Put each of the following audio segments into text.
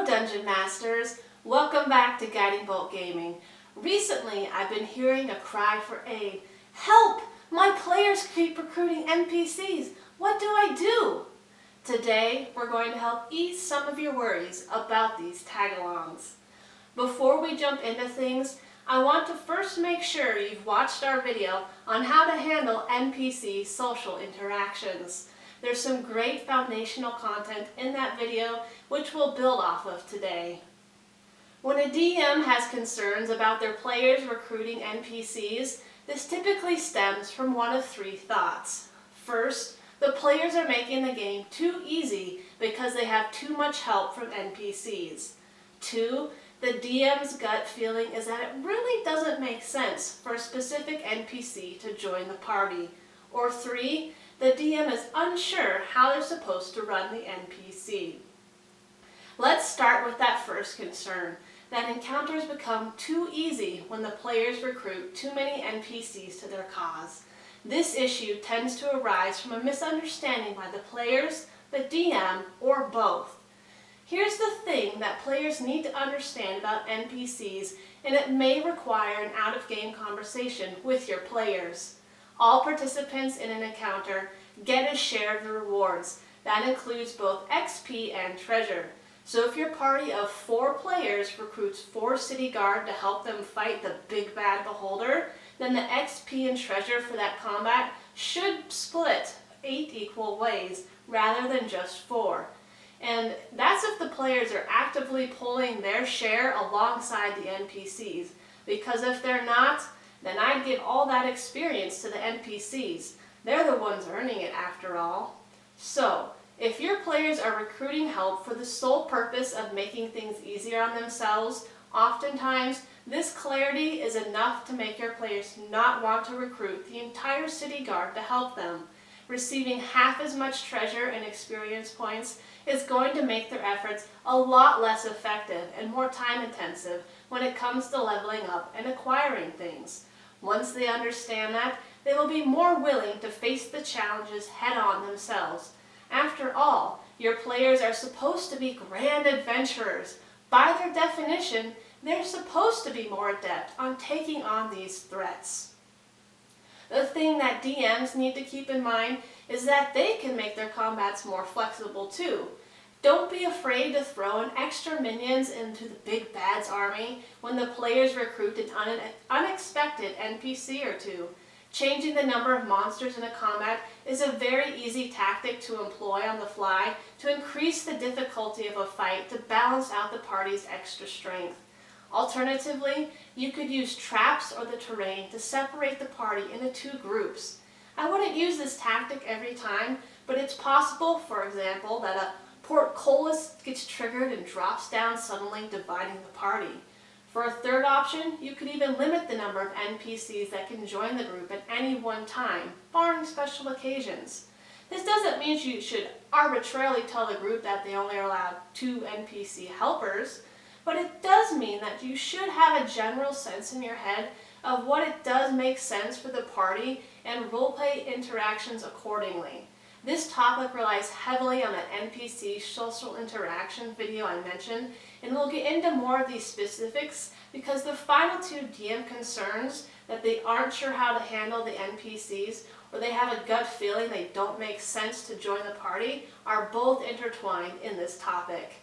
Hello Dungeon Masters, welcome back to Guiding Bolt Gaming. Recently I've been hearing a cry for aid. Help! My players keep recruiting NPCs. What do I do? Today we're going to help ease some of your worries about these tagalongs. Before we jump into things, I want to first make sure you've watched our video on how to handle NPC social interactions. There's some great foundational content in that video which we'll build off of today. When a DM has concerns about their players recruiting NPCs, this typically stems from one of three thoughts. First, the players are making the game too easy because they have too much help from NPCs. Two, the DM's gut feeling is that it really doesn't make sense for a specific NPC to join the party. Or three, the DM is unsure how they're supposed to run the NPC. Let's start with that first concern, that encounters become too easy when the players recruit too many NPCs to their cause. This issue tends to arise from a misunderstanding by the players, the DM, or both. Here's the thing that players need to understand about NPCs, and it may require an out-of-game conversation with your players. All participants in an encounter get a share of the rewards. That includes both XP and treasure. So if your party of 4 players recruits 4 city guard to help them fight the big bad beholder, then the XP and treasure for that combat should split 8 equal ways rather than just 4. And that's if the players are actively pulling their share alongside the NPCs. Because if they're not, then I'd give all that experience to the NPCs. They're the ones earning it after all. So, if your players are recruiting help for the sole purpose of making things easier on themselves, oftentimes this clarity is enough to make your players not want to recruit the entire city guard to help them. Receiving half as much treasure and experience points is going to make their efforts a lot less effective and more time intensive when it comes to leveling up and acquiring things. Once they understand that, they will be more willing to face the challenges head on themselves. After all, your players are supposed to be grand adventurers. By their definition, they're supposed to be more adept on taking on these threats. The thing that DMs need to keep in mind is that they can make their combats more flexible too. Don't be afraid to throw in extra minions into the big bad's army when the players recruit an unexpected NPC or two. Changing the number of monsters in a combat is a very easy tactic to employ on the fly to increase the difficulty of a fight to balance out the party's extra strength. Alternatively, you could use traps or the terrain to separate the party into 2 groups. I wouldn't use this tactic every time, but it's possible, for example, that a portcullis gets triggered and drops down suddenly, dividing the party. For a third option, you could even limit the number of NPCs that can join the group at any one time, barring special occasions. This doesn't mean you should arbitrarily tell the group that they only are allowed 2 NPC helpers, but it does mean that you should have a general sense in your head of what it does make sense for the party and roleplay interactions accordingly. This topic relies heavily on the NPC social interaction video I mentioned, and we'll get into more of these specifics because the final 2 DM concerns, that they aren't sure how to handle the NPCs or they have a gut feeling they don't make sense to join the party, are both intertwined in this topic.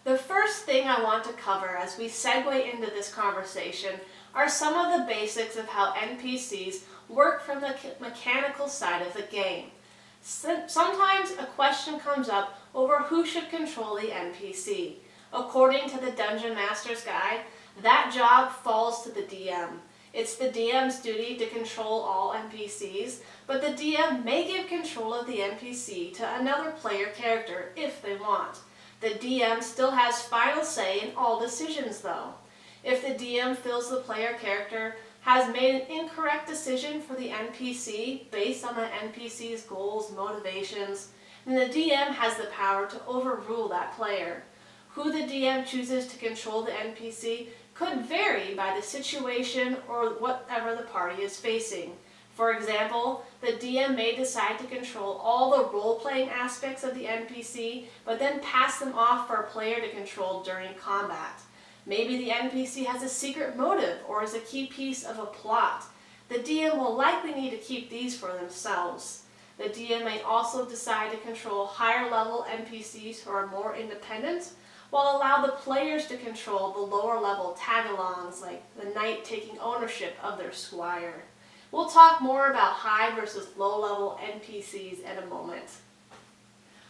The first thing I want to cover as we segue into this conversation are some of the basics of how NPCs work from the mechanical side of the game. Sometimes a question comes up over who should control the NPC. According to the Dungeon Master's Guide, that job falls to the DM. It's the DM's duty to control all NPCs, but the DM may give control of the NPC to another player character if they want. The DM still has final say in all decisions though. If the DM feels the player character has made an incorrect decision for the NPC based on the NPC's goals, motivations, then the DM has the power to overrule that player. Who the DM chooses to control the NPC could vary by the situation or whatever the party is facing. For example, the DM may decide to control all the role-playing aspects of the NPC, but then pass them off for a player to control during combat. Maybe the NPC has a secret motive or is a key piece of a plot. The DM will likely need to keep these for themselves. The DM may also decide to control higher-level NPCs who are more independent, while allow the players to control the lower-level Tagalongs, like the knight taking ownership of their squire. We'll talk more about high versus low-level NPCs in a moment.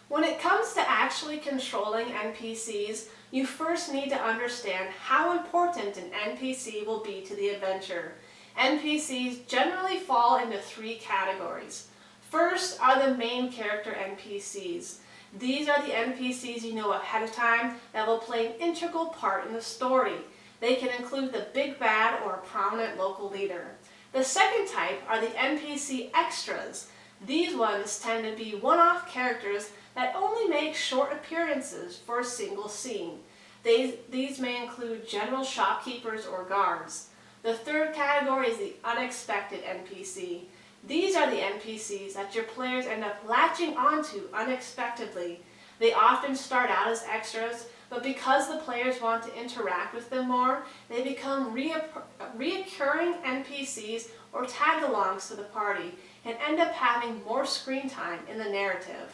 When it comes to actually controlling NPCs, you first need to understand how important an NPC will be to the adventure. NPCs generally fall into 3 categories. First are the main character NPCs. These are the NPCs you know ahead of time that will play an integral part in the story. They can include the big bad or a prominent local leader. The second type are the NPC extras. These ones tend to be one-off characters that only make short appearances for a single scene. These may include general shopkeepers or guards. The third category is the unexpected NPC. These are the NPCs that your players end up latching onto unexpectedly. They often start out as extras, but because the players want to interact with them more, they become reoccurring NPCs or tagalongs to the party and end up having more screen time in the narrative.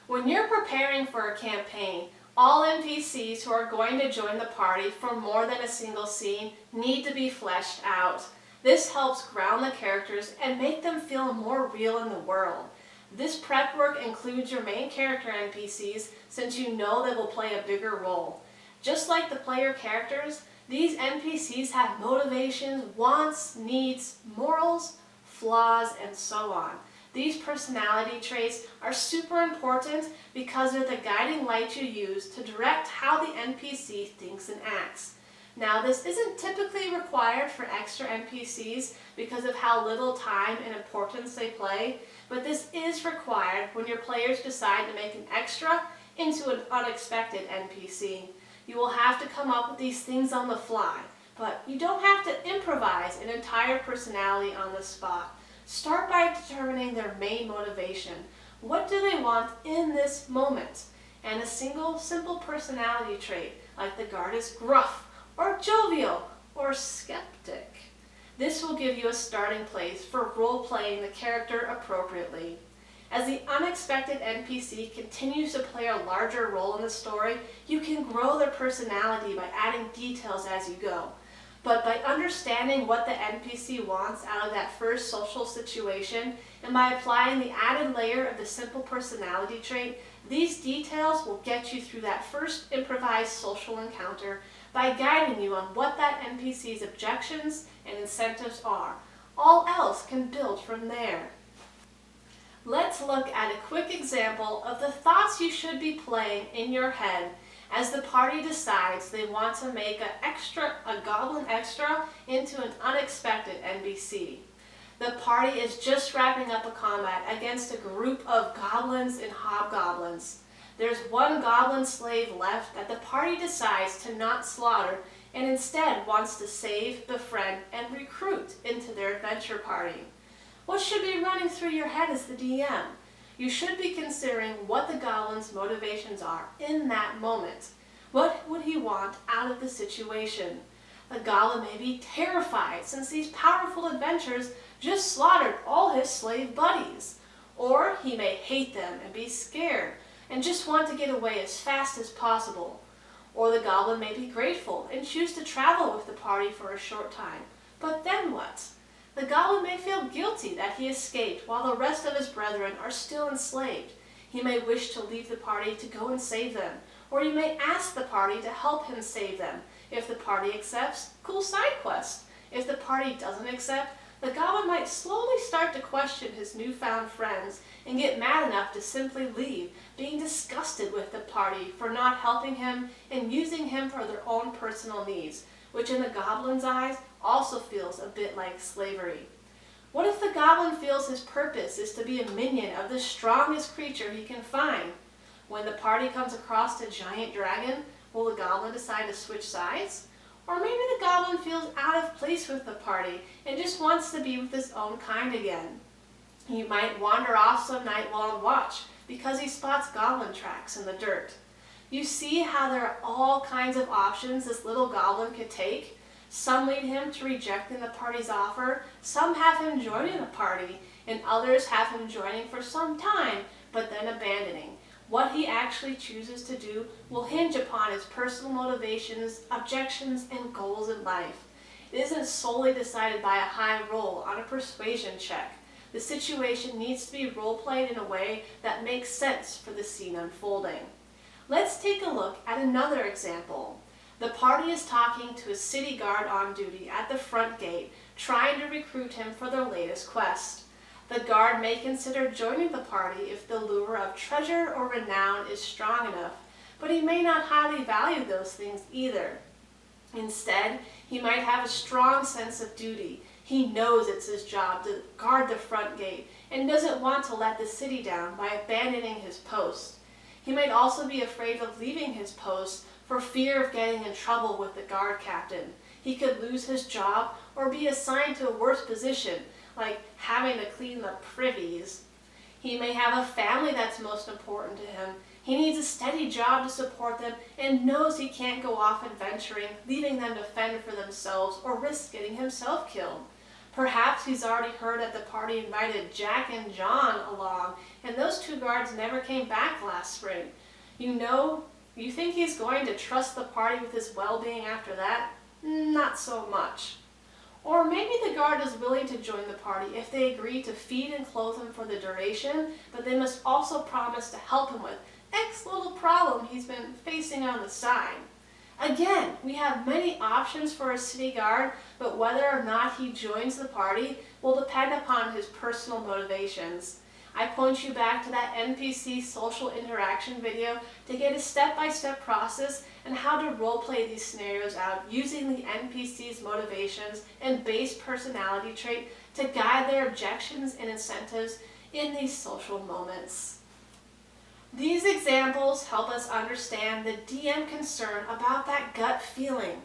When you're preparing for a campaign, all NPCs who are going to join the party for more than a single scene need to be fleshed out. This helps ground the characters and make them feel more real in the world. This prep work includes your main character NPCs since you know they will play a bigger role. Just like the player characters, these NPCs have motivations, wants, needs, morals, flaws, and so on. These personality traits are super important because they're the guiding light you use to direct how the NPC thinks and acts. Now, this isn't typically required for extra NPCs because of how little time and importance they play, but this is required when your players decide to make an extra into an unexpected NPC. You will have to come up with these things on the fly, but you don't have to improvise an entire personality on the spot. Start by determining their main motivation. What do they want in this moment? And a single, simple personality trait, like the guard is gruff, or jovial, or skeptic. This will give you a starting place for role-playing the character appropriately. As the unexpected NPC continues to play a larger role in the story, you can grow their personality by adding details as you go. But by understanding what the NPC wants out of that first social situation, and by applying the added layer of the simple personality trait, these details will get you through that first improvised social encounter by guiding you on what that NPC's objections and incentives are. All else can build from there. Let's look at a quick example of the thoughts you should be playing in your head as the party decides they want to make a goblin extra into an unexpected NPC. The party is just wrapping up a combat against a group of goblins and hobgoblins. There's one goblin slave left that the party decides to not slaughter and instead wants to save, befriend, and recruit into their adventure party. What should be running through your head as the DM? You should be considering what the goblin's motivations are in that moment. What would he want out of the situation? The goblin may be terrified since these powerful adventurers just slaughtered all his slave buddies. Or he may hate them and be scared and just want to get away as fast as possible. Or the goblin may be grateful and choose to travel with the party for a short time. But then what? The goblin may feel guilty that he escaped while the rest of his brethren are still enslaved. He may wish to leave the party to go and save them, or he may ask the party to help him save them. If the party accepts, cool side quest. If the party doesn't accept, the goblin might slowly start to question his newfound friends and get mad enough to simply leave, being disgusted with the party for not helping him and using him for their own personal needs, which in the goblin's eyes also feels a bit like slavery. What if the goblin feels his purpose is to be a minion of the strongest creature he can find? When the party comes across a giant dragon, will the goblin decide to switch sides? Or maybe the goblin feels out of place with the party and just wants to be with his own kind again. He might wander off some night while on watch because he spots goblin tracks in the dirt. You see how there are all kinds of options this little goblin could take? Some lead him to rejecting the party's offer, some have him joining the party, and others have him joining for some time, but then abandoning. What he actually chooses to do will hinge upon his personal motivations, objections, and goals in life. It isn't solely decided by a high roll on a persuasion check. The situation needs to be role-played in a way that makes sense for the scene unfolding. Let's take a look at another example. The party is talking to a city guard on duty at the front gate, trying to recruit him for their latest quest. The guard may consider joining the party if the lure of treasure or renown is strong enough, but he may not highly value those things either. Instead, he might have a strong sense of duty. He knows it's his job to guard the front gate and doesn't want to let the city down by abandoning his post. He might also be afraid of leaving his post for fear of getting in trouble with the guard captain. He could lose his job or be assigned to a worse position, like having to clean the privies. He may have a family that's most important to him. He needs a steady job to support them and knows he can't go off adventuring, leaving them to fend for themselves or risk getting himself killed. Perhaps he's already heard that the party invited Jack and John along, and those two guards never came back last spring. You think he's going to trust the party with his well-being after that? Not so much. Or maybe the guard is willing to join the party if they agree to feed and clothe him for the duration, but they must also promise to help him with X little problem he's been facing on the side. Again, we have many options for a city guard, but whether or not he joins the party will depend upon his personal motivations. I point you back to that NPC social interaction video to get a step-by-step process and how to role-play these scenarios out using the NPC's motivations and base personality trait to guide their objections and incentives in these social moments. These examples help us understand the DM concern about that gut feeling.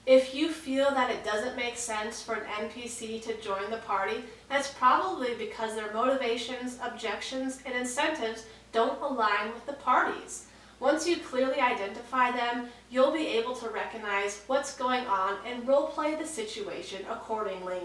If you feel that it doesn't make sense for an NPC to join the party, that's probably because their motivations, objections, and incentives don't align with the party's. Once you clearly identify them, you'll be able to recognize what's going on and role-play the situation accordingly.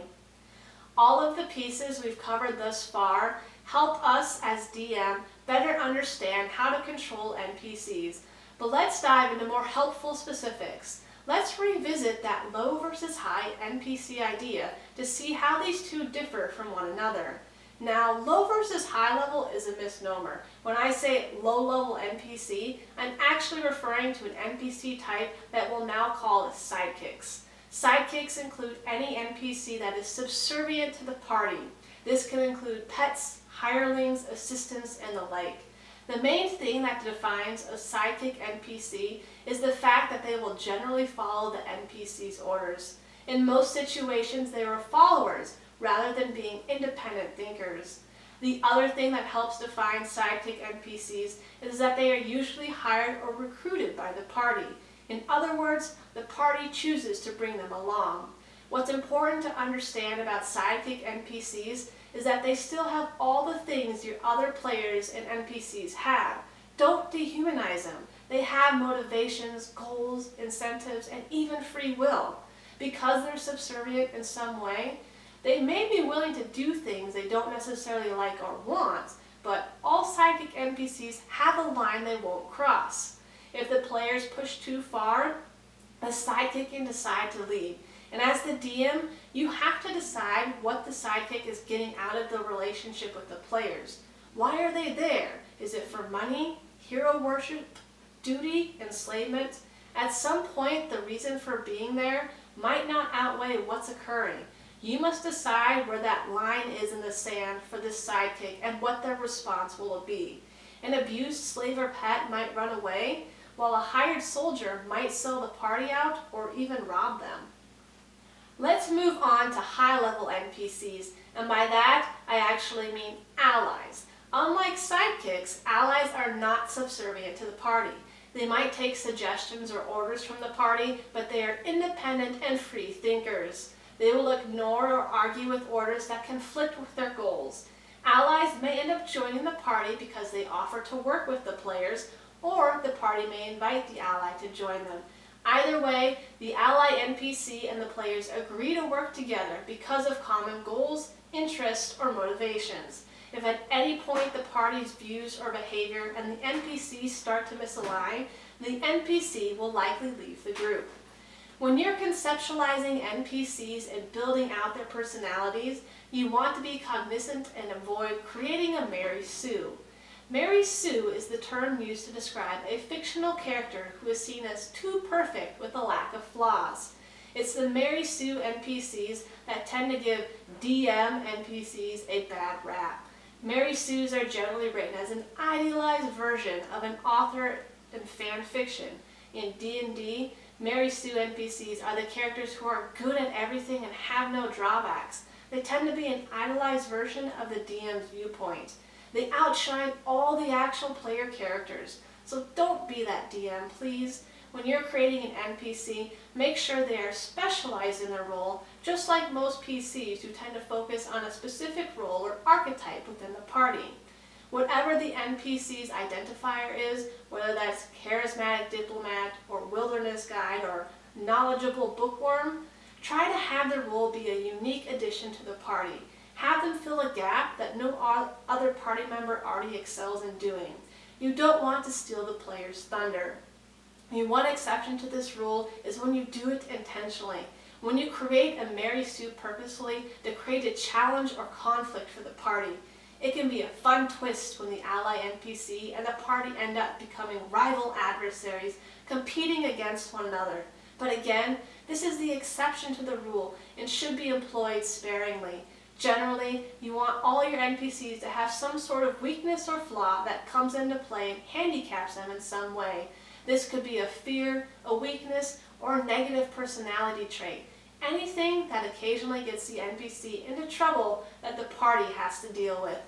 All of the pieces we've covered thus far help us as DM better understand how to control NPCs. But let's dive into more helpful specifics. Let's revisit that low versus high NPC idea to see how these two differ from one another. Now, low versus high level is a misnomer. When I say low level NPC, I'm actually referring to an NPC type that we'll now call sidekicks. Sidekicks include any NPC that is subservient to the party. This can include pets, hirelings, assistants, and the like. The main thing that defines a sidekick NPC is the fact that they will generally follow the NPC's orders. In most situations, they are followers rather than being independent thinkers. The other thing that helps define sidekick NPCs is that they are usually hired or recruited by the party. In other words, the party chooses to bring them along. What's important to understand about sidekick NPCs is that they still have all the things your other players and NPCs have. Don't dehumanize them. They have motivations, goals, incentives, and even free will. Because they're subservient in some way, they may be willing to do things they don't necessarily like or want, but all sidekick NPCs have a line they won't cross. If the players push too far, the sidekick can decide to leave. And as the DM, you have to decide what the sidekick is getting out of the relationship with the players. Why are they there? Is it for money, hero worship, duty, enslavement? At some point, the reason for being there might not outweigh what's occurring. You must decide where that line is in the sand for this sidekick and what their response will be. An abused slave or pet might run away, while a hired soldier might sell the party out or even rob them. Let's move on to high-level NPCs, and by that, I actually mean allies. Unlike sidekicks, allies are not subservient to the party. They might take suggestions or orders from the party, but they are independent and free thinkers. They will ignore or argue with orders that conflict with their goals. Allies may end up joining the party because they offer to work with the players, or the party may invite the ally to join them. Either way, the ally NPC and the players agree to work together because of common goals, interests, or motivations. If at any point the party's views or behavior and the NPCs start to misalign, the NPC will likely leave the group. When you're conceptualizing NPCs and building out their personalities, you want to be cognizant and avoid creating a Mary Sue. Mary Sue is the term used to describe a fictional character who is seen as too perfect with a lack of flaws. It's the Mary Sue NPCs that tend to give DM NPCs a bad rap. Mary Sues are generally written as an idealized version of an author in fan fiction. In D&D, Mary Sue NPCs are the characters who are good at everything and have no drawbacks. They tend to be an idealized version of the DM's viewpoint. They outshine all the actual player characters. So don't be that DM, please. When you're creating an NPC, make sure they are specialized in their role, just like most PCs who tend to focus on a specific role or archetype within the party. Whatever the NPC's identifier is, whether that's charismatic diplomat or wilderness guide or knowledgeable bookworm, try to have their role be a unique addition to the party. Have them fill a gap that no other party member already excels in doing. You don't want to steal the player's thunder. One exception to this rule is when you do it intentionally. When you create a Mary Sue purposefully to create a challenge or conflict for the party. It can be a fun twist when the ally NPC and the party end up becoming rival adversaries, competing against one another. But again, this is the exception to the rule and should be employed sparingly. Generally, you want all your NPCs to have some sort of weakness or flaw that comes into play and handicaps them in some way. This could be a fear, a weakness, or a negative personality trait. Anything that occasionally gets the NPC into trouble that the party has to deal with.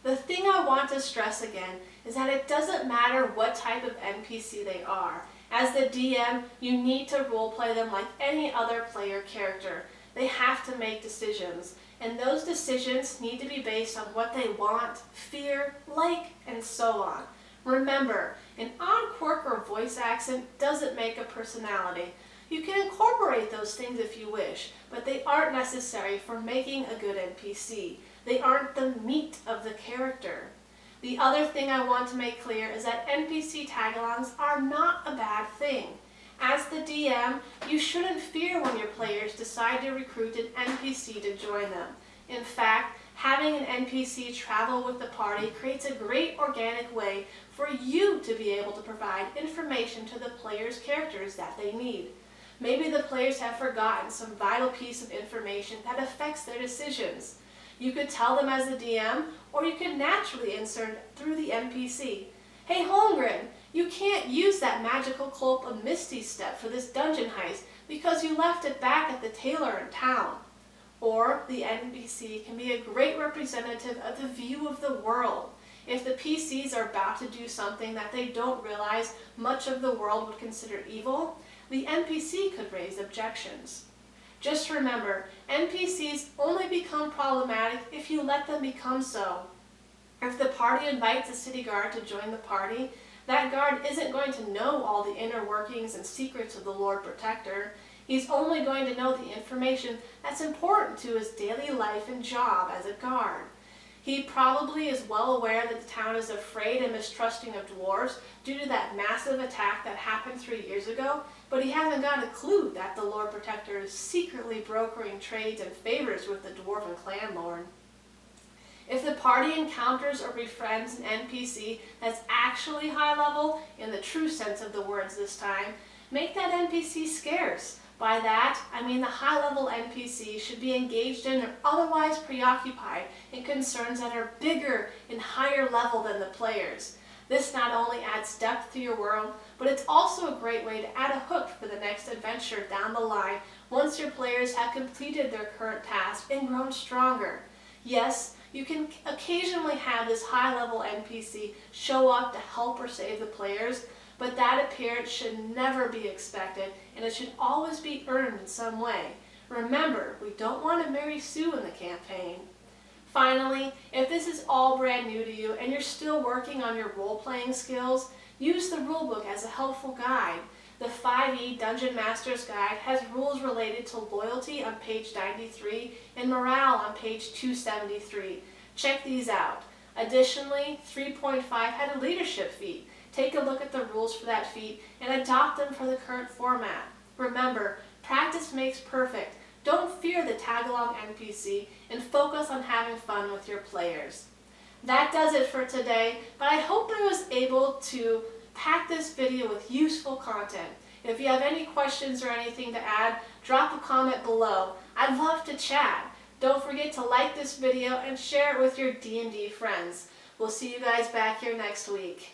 The thing I want to stress again is that it doesn't matter what type of NPC they are. As the DM, you need to roleplay them like any other player character. They have to make decisions, and those decisions need to be based on what they want, fear, like, and so on. Remember, an odd quirk or voice accent doesn't make a personality. You can incorporate those things if you wish, but they aren't necessary for making a good NPC. They aren't the meat of the character. The other thing I want to make clear is that NPC Tagalongs are not a bad thing. As the DM, you shouldn't fear when your players decide to recruit an NPC to join them. In fact, having an NPC travel with the party creates a great organic way for you to be able to provide information to the players' characters that they need. Maybe the players have forgotten some vital piece of information that affects their decisions. You could tell them as the DM, or you could naturally insert through the NPC. Hey Holmgren, you can't use that magical cloak of Misty Step for this dungeon heist because you left it back at the tailor in town. Or the NPC can be a great representative of the view of the world. If the PCs are about to do something that they don't realize much of the world would consider evil, the NPC could raise objections. Just remember, NPCs only become problematic if you let them become so. If the party invites a city guard to join the party, that guard isn't going to know all the inner workings and secrets of the Lord Protector. He's only going to know the information that's important to his daily life and job as a guard. He probably is well aware that the town is afraid and mistrusting of dwarves due to that massive attack that happened 3 years ago, but he hasn't got a clue that the Lord Protector is secretly brokering trades and favors with the dwarven clan lord. If the party encounters or befriends an NPC that's actually high level, in the true sense of the words this time, make that NPC scarce. By that, I mean the high-level NPC should be engaged in or otherwise preoccupied in concerns that are bigger and higher level than the players. This not only adds depth to your world, but it's also a great way to add a hook for the next adventure down the line once your players have completed their current task and grown stronger. Yes, You can occasionally have this high-level NPC show up to help or save the players, but that appearance should never be expected, and it should always be earned in some way. Remember, we don't want to marry Sue in the campaign. Finally, if this is all brand new to you and you're still working on your role-playing skills, use the rulebook as a helpful guide. The 5e Dungeon Master's Guide has rules related to loyalty on page 93 and morale on page 273. Check these out. Additionally, 3.5 had a leadership feat. Take a look at the rules for that feat and adopt them for the current format. Remember, practice makes perfect. Don't fear the tag-along NPC and focus on having fun with your players. That does it for today, but I hope I was able to pack this video with useful content. If you have any questions or anything to add, drop a comment below. I'd love to chat. Don't forget to like this video and share it with your D&D friends. We'll see you guys back here next week.